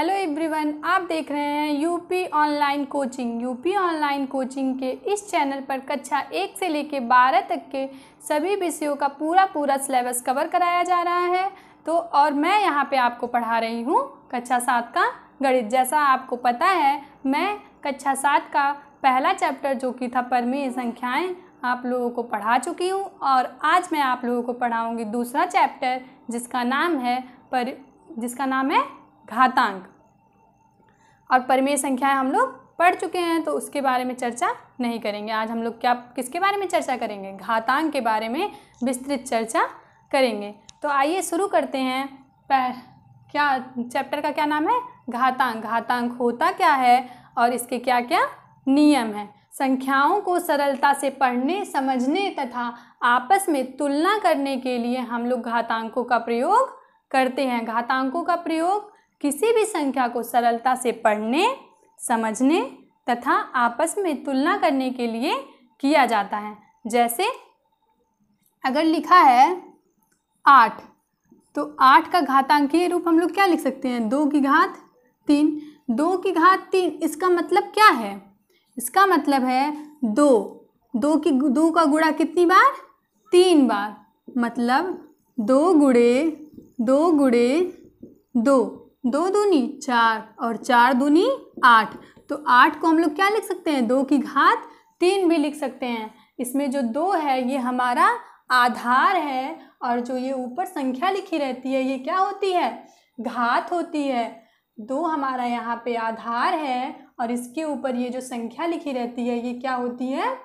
Hello everyone, आप देख रहे हैं UP online coaching. UP online coaching के इस चैनल पर कक्षा 1 से लेकर 12 तक के सभी विषयों का पूरा सिलेबस कवर कराया जा रहा है। और मैं यहाँ पे आपको पढ़ा रही हूँ कक्षा 7 का गणित। जैसा आपको पता है, मैं कक्षा 7 का पहला चैप्टर जो कि था परिमेय संख्याएं आप लोगों को पढ़ा चुकी हूँ, और आज मैं आप लोगों को पढ़ाऊँगी दूसरा चैप्टर जिसका नाम है घातांक। और परिमेय संख्याएं हम लोग पढ़ चुके हैं, तो उसके बारे में चर्चा नहीं करेंगे। आज हम लोग किसके बारे में चर्चा करेंगे? घातांक के बारे में विस्तृत चर्चा करेंगे। तो आइए शुरू करते हैं। चैप्टर का क्या नाम है? घातांक। घातांक होता क्या है और इसके क्या क्या नियम हैं? संख्याओं को सरलता से पढ़ने, समझने तथा आपस में तुलना करने के लिए हम लोग घातांकों का प्रयोग करते हैं। घातांकों का प्रयोग किसी भी संख्या को सरलता से पढ़ने, समझने तथा आपस में तुलना करने के लिए किया जाता है। जैसे अगर लिखा है 8, तो 8 का घातांकीय रूप हम लोग क्या लिख सकते हैं? 2 की घात 3। 2 की घात 3, इसका मतलब क्या है? इसका मतलब है 2 का गुणा कितनी बार? 3 बार। मतलब 2 गुणे 2 दूनी 4 और 4 दूनी 8। तो 8 को हम लोग क्या लिख सकते हैं? 2 की घात 3 भी लिख सकते हैं। इसमें जो 2 है ये हमारा आधार है, और जो ये ऊपर संख्या लिखी रहती है ये क्या होती है? घात होती है। 2 हमारा यहाँ पे आधार है, और इसके ऊपर ये जो संख्या लिखी रहती है ये क्या होती है?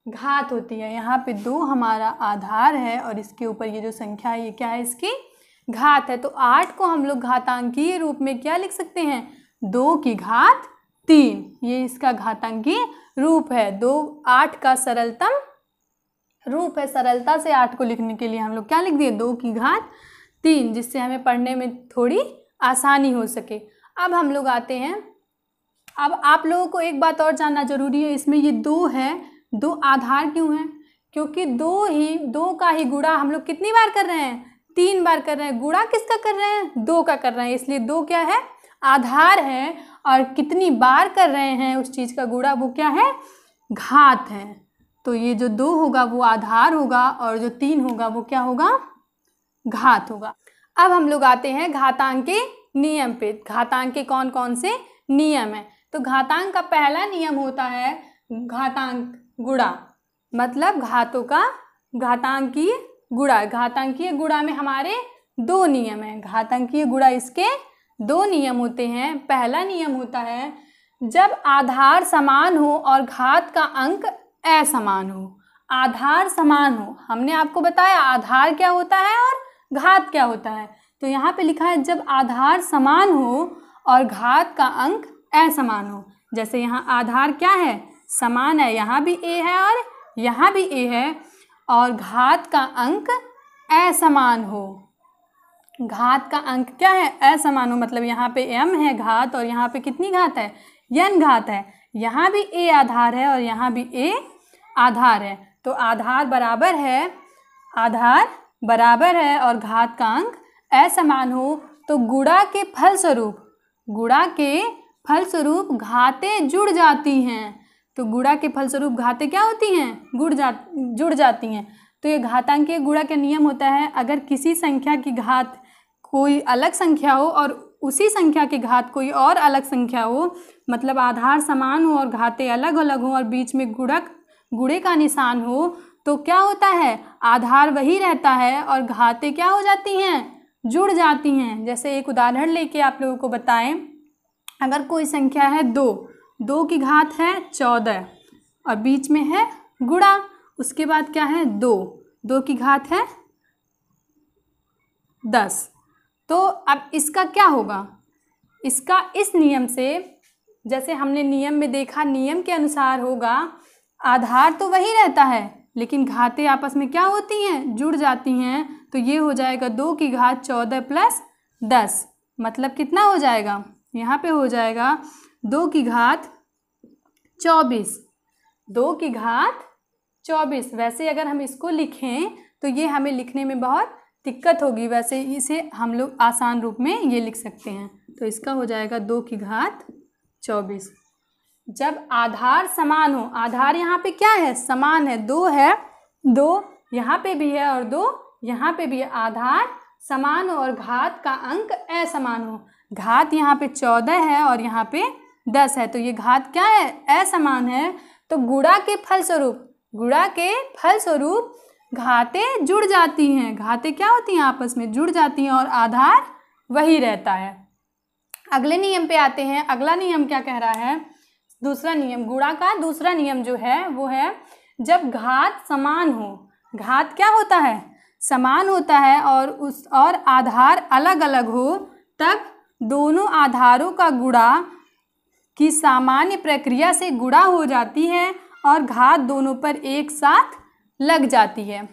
घात होती है। यहाँ पे 2 हमारा आधार है और इसके ऊपर ये जो संख्या है ये क्या है? इसकी घात है। तो 8 को हम लोग घातांकीय रूप में क्या लिख सकते हैं? 2 की घात 3। ये इसका घातांकीय रूप है। 8 का सरलतम रूप है। सरलता से 8 को लिखने के लिए हम लोग क्या लिख दिए? 2 की घात 3, जिससे हमें पढ़ने में थोड़ी आसानी हो सके। अब हम लोग आते हैं। अब आप लोगों को एक बात और जानना जरूरी है, इसमें ये 2 है, 2 आधार क्यों है? क्योंकि 2 का ही गुणा हम लोग कितनी बार कर रहे हैं? 3 बार कर रहे हैं। गुणा किसका कर रहे हैं? 2 का कर रहे हैं, इसलिए 2 क्या है? आधार है। और कितनी बार कर रहे हैं उस चीज़ का गुणा, वो क्या है? घात है। तो ये जो 2 होगा वो आधार होगा, और जो 3 होगा वो क्या होगा? घात होगा। अब हम लोग आते हैं घातांक के नियम पे। घातांक के कौन कौन से नियम है? तो घातांक का पहला नियम होता है घातांक गुणा। मतलब घातों का घातांकीय गुणा। घातांकीय गुणा में हमारे 2 नियम हैं। घातांकीय गुणा इसके 2 नियम होते हैं। पहला नियम होता है जब आधार समान हो और घात का अंक असमान हो। आधार समान हो, हमने आपको बताया आधार क्या होता है और घात क्या होता है। तो यहाँ पे लिखा है जब आधार समान हो और घात का अंक असमान हो। जैसे यहाँ आधार क्या है? समान है, यहाँ भी a है और यहाँ भी a है, और घात का अंक असमान हो। घात का अंक क्या है? असमान हो। मतलब यहाँ पे m है घात, और यहाँ पे कितनी घात है? n घात है। यहाँ भी a आधार है और यहाँ भी a आधार है। तो आधार बराबर है और घात का अंक असमान हो, तो गुणा के फलस्वरूप घातें जुड़ जाती हैं। तो गुणा के फलस्वरूप घातें क्या होती हैं? जुड़ जाती हैं। तो ये घातांकीय गुणा का नियम होता है, अगर किसी संख्या की घात कोई अलग संख्या हो और उसी संख्या की घात कोई और अलग संख्या हो, मतलब आधार समान हो और घातें अलग अलग हो और बीच में गुणे का निशान हो, तो क्या होता है? आधार वही रहता है और घातें क्या हो जाती हैं? जुड़ जाती हैं। जैसे एक उदाहरण लेके आप लोगों को बताएं। अगर कोई संख्या है 2 की घात है 14 और बीच में है गुणा, उसके बाद क्या है? 2 की घात है 10। तो अब इसका क्या होगा? इसका इस नियम से, जैसे हमने नियम में देखा, नियम के अनुसार होगा आधार तो वही रहता है लेकिन घातें आपस में क्या होती हैं? जुड़ जाती हैं। तो ये हो जाएगा 2 की घात 14 प्लस 10। मतलब कितना हो जाएगा? यहाँ पे हो जाएगा 2 की घात 24। 2 की घात 24। वैसे अगर हम इसको लिखें तो ये हमें लिखने में बहुत दिक्कत होगी, वैसे इसे हम लोग आसान रूप में ये लिख सकते हैं। तो इसका हो जाएगा 2 की घात 24। जब आधार समान हो, आधार यहाँ पे क्या है, समान है, 2 है, 2 यहाँ पे भी है और 2 यहाँ पे भी है। आधार समान हो और घात का अंक असमान हो। घात यहाँ पे 14 है और यहाँ पे 10 है, तो ये घात क्या है, असमान है। तो गुणा के फलस्वरूप घातें जुड़ जाती हैं। घातें क्या होती हैं, आपस में जुड़ जाती हैं और आधार वही रहता है। अगले नियम पे आते हैं। अगला नियम क्या कह रहा है, दूसरा नियम, गुणा का दूसरा नियम जो है वो है जब घात समान हो। घात क्या होता है, समान होता है और आधार अलग अलग हो, तब दोनों आधारों का गुणा की सामान्य प्रक्रिया से गुणा हो जाती है और घात दोनों पर एक साथ लग जाती है।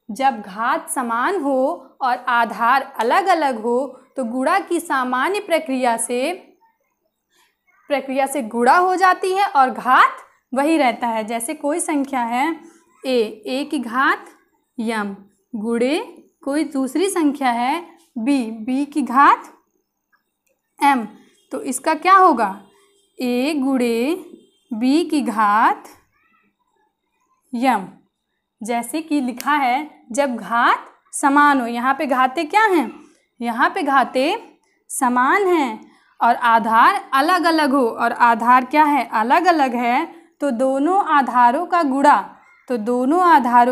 जब घात समान हो और आधार अलग अलग हो तो गुणा की सामान्य प्रक्रिया से गुणा हो जाती है और घात वही रहता है। जैसे कोई संख्या है a की घात m गुणे कोई दूसरी संख्या है b की घात m, तो इसका क्या होगा, a गुणे b की घात m। जैसे कि लिखा है जब घात समान हो, यहाँ पे घातें क्या हैं, यहाँ पे घातें समान हैं और आधार अलग अलग हो, और आधार क्या है, अलग अलग है, तो दोनों आधारों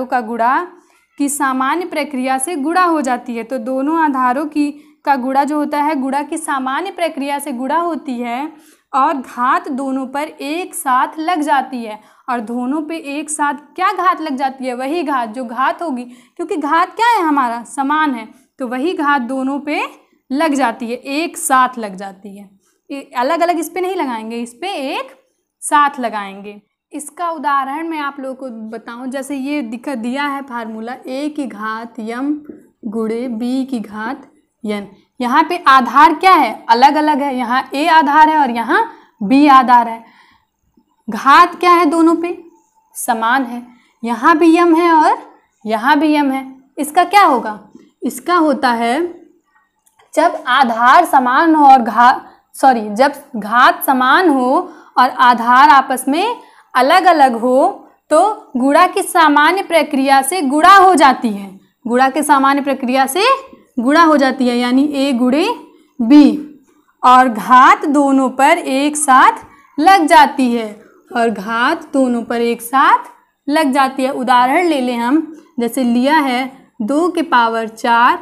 का गुणा की सामान्य प्रक्रिया से गुणा हो जाती है। तो दोनों आधारों का गुणा जो होता है, गुणा की सामान्य प्रक्रिया से गुणा होती है और घात दोनों पर एक साथ लग जाती है। और दोनों पे एक साथ क्या घात लग जाती है, वही घात जो घात होगी, क्योंकि घात क्या है हमारा, समान है, तो वही घात दोनों पे लग जाती है, एक साथ लग जाती है। अलग अलग इस पे नहीं लगाएंगे, इस पे एक साथ लगाएंगे। इसका उदाहरण मैं आप लोगों को बताऊं, जैसे ये दिया है फार्मूला a की घात m गुणे b की घात n। यहाँ पे आधार क्या है, अलग अलग है, यहाँ a आधार है और यहाँ b आधार है। घात क्या है, दोनों पे समान है, यहाँ भी m है और यहाँ भी m है। इसका क्या होगा, इसका होता है जब आधार समान हो और जब घात समान हो और आधार आपस में अलग अलग हो तो गुणा की सामान्य प्रक्रिया से गुणा हो जाती है। गुणा के सामान्य प्रक्रिया से गुणा हो जाती है, यानी a गुणे b, और घात दोनों पर एक साथ लग जाती है, और घात दोनों पर एक साथ लग जाती है। उदाहरण ले लें हम, जैसे लिया है 2 की पावर 4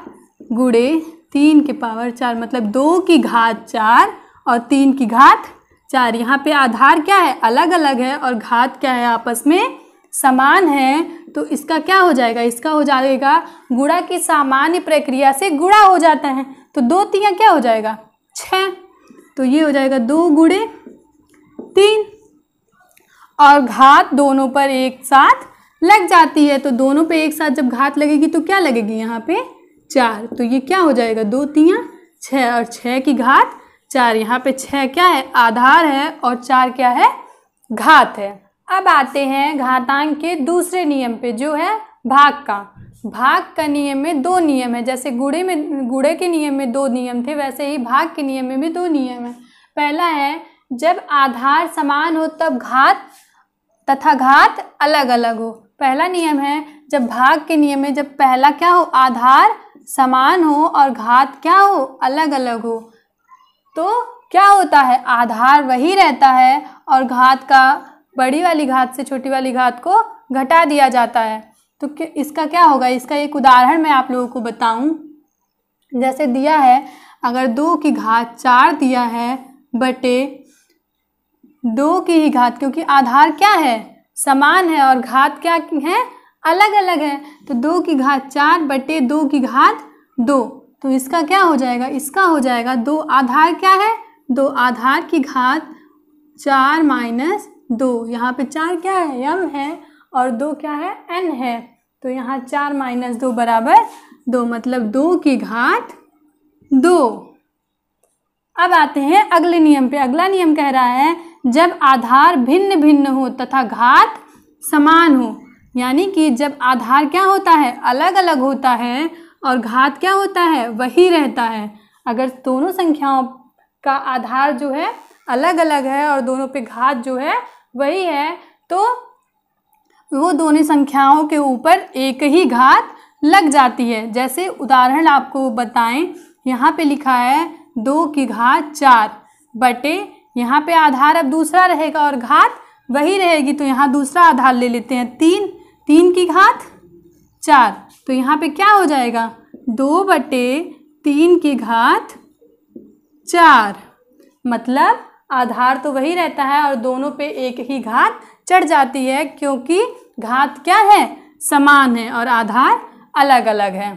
गुणे 3 की पावर 4, मतलब 2 की घात 4 और 3 की घात 4। यहाँ पे आधार क्या है, अलग अलग है, और घात क्या है, आपस में समान है, तो इसका क्या हो जाएगा, इसका हो जाएगा गुणा की सामान्य प्रक्रिया से गुणा हो जाता है, तो 2 3 क्या हो जाएगा 6, तो ये हो जाएगा 2 गुणे 3, और घात दोनों पर एक साथ लग जाती है, तो दोनों पे एक साथ जब घात लगेगी तो क्या लगेगी, यहाँ पे 4, तो ये क्या हो जाएगा 2 3 6, और 6 की घात 4। यहाँ पे 6 क्या है, आधार है, और 4 क्या है, घात है। अब आते हैं घातांक के दूसरे नियम पे, जो है भाग का। भाग का नियम में 2 नियम है, जैसे गुणे के नियम में 2 नियम थे, वैसे ही भाग के नियम में भी 2 नियम है। पहला है जब आधार समान हो तब घात तथा घात अलग अलग हो। पहला नियम है जब भाग के नियम में जब पहला क्या हो, आधार समान हो और घात क्या हो, अलग अलग हो, तो क्या होता है, आधार वही रहता है और घात का बड़ी वाली घात से छोटी वाली घात को घटा दिया जाता है। तो इसका क्या होगा, इसका एक उदाहरण मैं आप लोगों को बताऊं। जैसे दिया है, अगर 2 की घात 4 दिया है बटे 2 की ही घात, क्योंकि आधार क्या है, समान है और घात क्या है, अलग अलग है, तो 2 की घात 4 बटे 2 की घात 2, तो इसका क्या हो जाएगा, इसका हो जाएगा 2 आधार क्या है, 2 आधार की घात 4 माइनस 2, यहाँ पे 4 क्या है, m है, और 2 क्या है, n है, तो यहाँ 4 माइनस 2 बराबर 2, मतलब 2 की घात 2। अब आते हैं अगले नियम पे। अगला नियम कह रहा है जब आधार भिन्न भिन्न हो तथा घात समान हो, यानी कि जब आधार क्या होता है, अलग अलग होता है और घात क्या होता है, वही रहता है। अगर दोनों संख्याओं का आधार जो है अलग अलग है और दोनों पे घात जो है वही है, तो वो दोनों संख्याओं के ऊपर एक ही घात लग जाती है। जैसे उदाहरण आपको बताएं, यहाँ पे लिखा है 2 की घात 4 बटे, यहाँ पे आधार अब दूसरा रहेगा और घात वही रहेगी, तो यहाँ दूसरा आधार ले लेते हैं 3 की घात 4, तो यहाँ पे क्या हो जाएगा 2 बटे 3 की घात 4। मतलब आधार तो वही रहता है और दोनों पे एक ही घात चढ़ जाती है, क्योंकि घात क्या है, समान है और आधार अलग अलग है।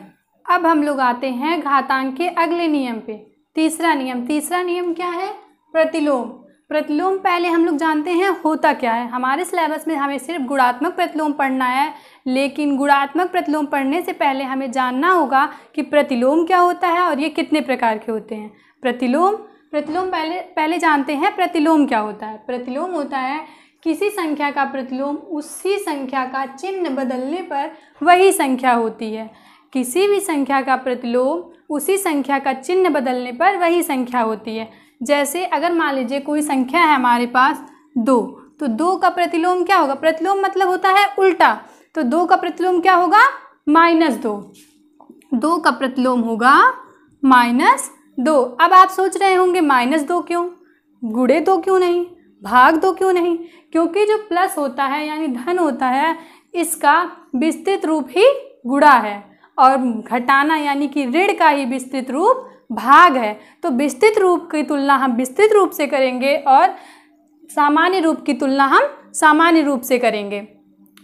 अब हम लोग आते हैं घातांक के अगले नियम पे। तीसरा नियम क्या है, प्रतिलोम। प्रतिलोम पहले हम लोग जानते हैं होता क्या है। हमारे सिलेबस में हमें सिर्फ गुणात्मक प्रतिलोम पढ़ना है, लेकिन गुणात्मक प्रतिलोम पढ़ने से पहले हमें जानना होगा कि प्रतिलोम क्या होता है और ये कितने प्रकार के होते हैं। प्रतिलोम पहले जानते हैं प्रतिलोम क्या होता है। प्रतिलोम होता है किसी संख्या का प्रतिलोम उसी संख्या का चिन्ह बदलने पर वही संख्या होती है। किसी भी संख्या का प्रतिलोम उसी संख्या का चिन्ह बदलने पर वही संख्या होती है। जैसे अगर मान लीजिए कोई संख्या है हमारे पास 2, तो 2 का प्रतिलोम क्या होगा, प्रतिलोम मतलब होता है उल्टा, तो 2 का प्रतिलोम क्या होगा, -2। 2 का प्रतिलोम होगा -2। अब आप सोच रहे होंगे -2 क्यों, गुणे 2 क्यों नहीं, भाग 2 क्यों नहीं, क्योंकि जो प्लस होता है यानी धन होता है, इसका विस्तृत रूप ही गुणा है और घटाना यानी कि ऋण का ही विस्तृत रूप भाग है। तो विस्तृत रूप की तुलना हम विस्तृत रूप से करेंगे और सामान्य रूप की तुलना हम सामान्य रूप से करेंगे,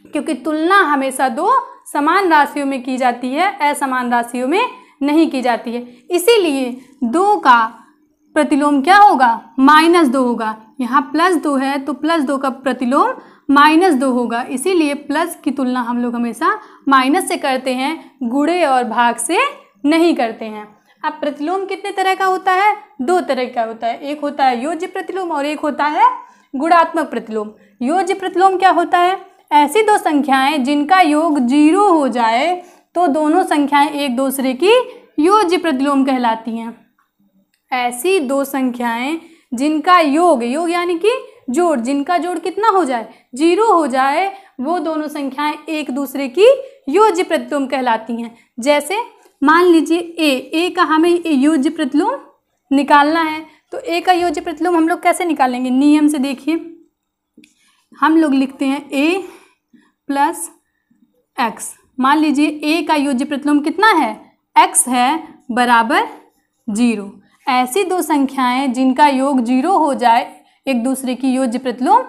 क्योंकि तुलना हमेशा 2 समान राशियों में की जाती है, असमान राशियों में नहीं की जाती है। इसीलिए 2 का प्रतिलोम क्या होगा, -2 होगा। यहाँ +2 है तो +2 का प्रतिलोम -2 होगा। इसीलिए प्लस की तुलना हम लोग हमेशा माइनस से करते हैं, गुणे और भाग से नहीं करते हैं। अब प्रतिलोम कितने तरह का होता है, 2 तरह का होता है। एक होता है योज्य प्रतिलोम और एक होता है गुणात्मक प्रतिलोम। योज्य प्रतिलोम क्या होता है, ऐसी 2 संख्याएं जिनका योग 0 हो जाए तो दोनों संख्याएं एक दूसरे की योज्य प्रतिलोम कहलाती हैं। ऐसी 2 संख्याएं जिनका योग यानी कि जोड़, जिनका जोड़ कितना हो जाए, 0 हो जाए, वो दोनों संख्याएं एक दूसरे की योज्य प्रतिलोम कहलाती हैं। जैसे मान लीजिए ए का हमें योज्य प्रतिलोम निकालना है, तो ए का योज्य प्रतिलोम हम लोग कैसे निकालेंगे, नियम से देखिए। हम लोग लिखते हैं a + x। मान लीजिए a का योज्य प्रतिलोम कितना है, x है बराबर 0। ऐसी 2 संख्याएं जिनका योग 0 हो जाए एक दूसरे की योज्य प्रतिलोम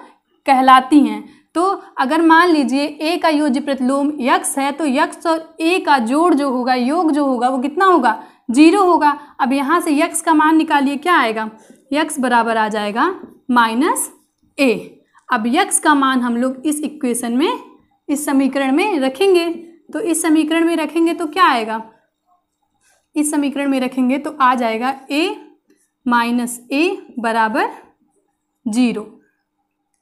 कहलाती हैं। तो अगर मान लीजिए a का योज्य प्रतिलोम x है, तो x और a का जोड़ जो होगा, योग जो होगा, वो कितना होगा, 0 होगा। अब यहाँ से x का मान निकालिए, क्या आएगा, x बराबर आ जाएगा -a। अब x का मान हम लोग इस इक्वेशन में, इस समीकरण में रखेंगे, तो इस समीकरण में रखेंगे तो क्या आएगा, इस समीकरण में रखेंगे तो आ जाएगा a - a बराबर 0।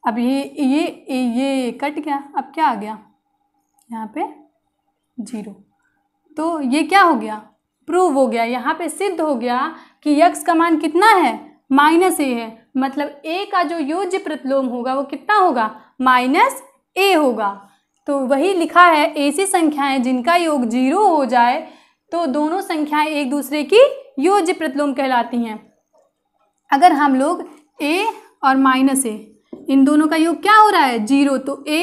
अब ये कट गया, अब क्या आ गया, यहाँ पे 0, तो ये क्या हो गया, प्रूव हो गया। यहाँ पे सिद्ध हो गया कि x का मान कितना है, -a है। मतलब a का जो योज्य प्रतिलोम होगा वो कितना होगा, -a होगा। तो वही लिखा है, ऐसी संख्याएं जिनका योग 0 हो जाए तो दोनों संख्याएं एक दूसरे की योज्य प्रतिलोम कहलाती हैं। अगर हम लोग a और -a इन दोनों का योग क्या हो रहा है, 0, तो a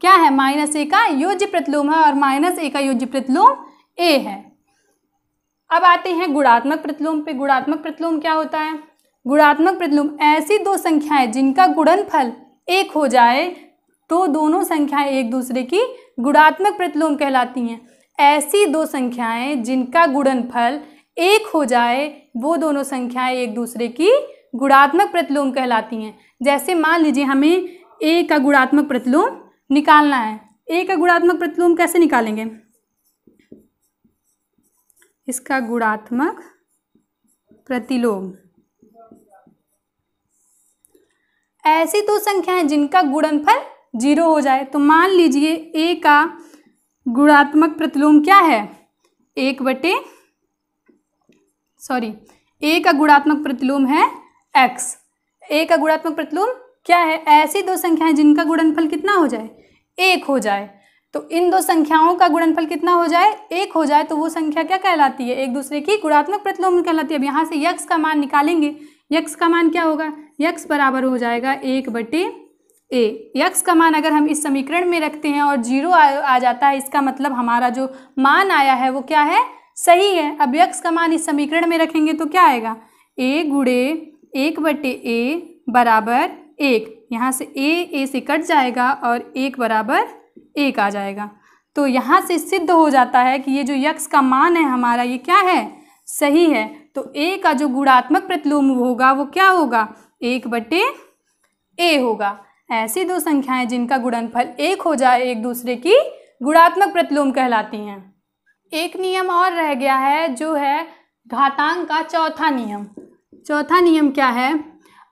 क्या है, -a का योज्य प्रतिलोम है और -a का योज्य प्रतिलोम a है। अब आते हैं गुणात्मक प्रतिलोम पे। गुणात्मक प्रतिलोम क्या होता है, गुणात्मक प्रतिलोम ऐसी 2 संख्याएं जिनका गुणनफल 1 हो जाए तो दोनों संख्याएं एक दूसरे की गुणात्मक प्रतिलोम कहलाती हैं। ऐसी 2 संख्याएं जिनका गुणनफल 1 हो जाए वो दोनों संख्याएं एक दूसरे की गुणात्मक प्रतिलोम कहलाती हैं। जैसे मान लीजिए हमें a का गुणात्मक प्रतिलोम निकालना है। a का गुणात्मक प्रतिलोम कैसे निकालेंगे, इसका गुणात्मक प्रतिलोम ऐसी 2 संख्याएं जिनका गुणनफल 0 हो जाए। तो मान लीजिए a का गुणात्मक प्रतिलोम क्या है, a का गुणात्मक प्रतिलोम है x। a का गुणात्मक प्रतिलोम क्या है? ऐसी दो संख्याएं जिनका गुणनफल कितना हो जाए? 1 हो जाए। तो इन दो संख्याओं का गुणनफल कितना हो जाए? 1 हो जाए, तो वो संख्या क्या कहलाती है? एक दूसरे की गुणात्मक प्रतिलोम कहलाती है। अब यहाँ से यक्स का मान निकालेंगे। यक्स का मान क्या होगा? यक्स बराबर हो जाएगा 1/a। यक्स का मान अगर हम इस समीकरण में रखते हैं और 0 आ जाता है, इसका मतलब हमारा जो मान आया है वो क्या है? सही है। अब यक्स का मान इस समीकरण में रखेंगे तो क्या आएगा? a गुणे 1/a बराबर 1। यहाँ से a से कट जाएगा और 1 बराबर 1 आ जाएगा। तो यहाँ से सिद्ध हो जाता है कि ये जो यक्स का मान है हमारा, ये क्या है? सही है। तो a का जो गुणात्मक प्रतिलोम होगा वो क्या होगा? 1/a होगा। ऐसी दो संख्याएं जिनका गुणनफल 1 हो जाए एक दूसरे की गुणात्मक प्रतिलोम कहलाती हैं। एक नियम और रह गया है, जो है घातांक का चौथा नियम। चौथा नियम क्या है?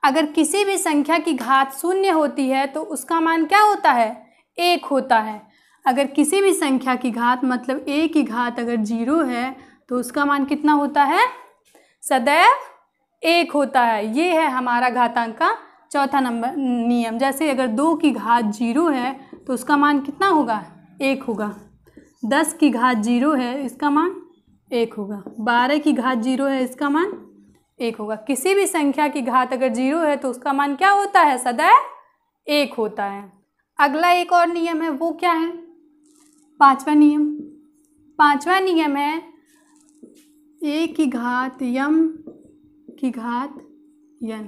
अगर किसी भी संख्या की घात 0 होती है तो उसका मान क्या होता है? 1 होता है। अगर किसी भी संख्या की घात मतलब a की घात अगर 0 है तो उसका मान कितना होता है? सदैव 1 होता है। ये है हमारा घातांक का चौथा नंबर नियम। जैसे अगर 2 की घात 0 है तो उसका मान कितना होगा? 1 होगा। 10 की घात 0 है, इसका मान 1 होगा। 12 की घात 0 है, इसका मान 1 होगा। किसी भी संख्या की घात अगर 0 है तो उसका मान क्या होता है? सदैव 1 होता है। अगला एक और नियम है, वो क्या है? पांचवा नियम। पांचवा नियम है a की घात m की घात n।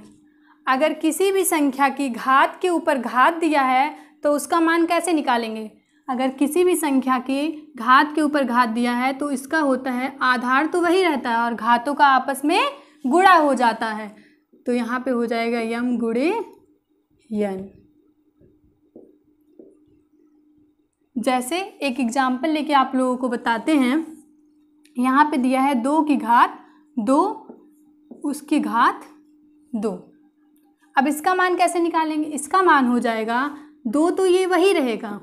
अगर किसी भी संख्या की घात के ऊपर घात दिया है तो उसका मान कैसे निकालेंगे? अगर किसी भी संख्या की घात के ऊपर घात दिया है तो इसका होता है आधार तो वही रहता है और घातों का आपस में गुणा हो जाता है। तो यहाँ पे हो जाएगा m गुणे n। जैसे एक एग्जाम्पल लेके आप लोगों को बताते हैं। यहाँ पे दिया है 2 की घात 2 उसकी घात 2। अब इसका मान कैसे निकालेंगे? इसका मान हो जाएगा 2, तो ये वही रहेगा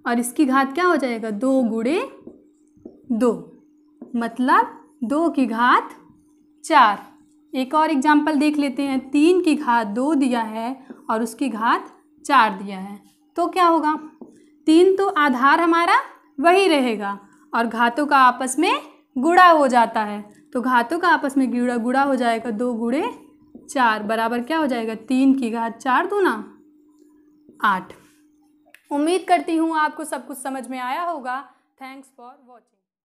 और इसकी घात क्या हो जाएगा? 2 गुणे 2 मतलब 2 की घात 4। एक और एग्जाम्पल देख लेते हैं। 3 की घात 2 दिया है और उसकी घात 4 दिया है, तो क्या होगा? 3 तो आधार हमारा वही रहेगा और घातों का आपस में गुणा हो जाता है। तो घातों का आपस में गुणा हो जाएगा। 2 गुणे 4 बराबर क्या हो जाएगा? 3 की घात 4 दूना 8। उम्मीद करती हूँ आपको सब कुछ समझ में आया होगा। Thanks for watching.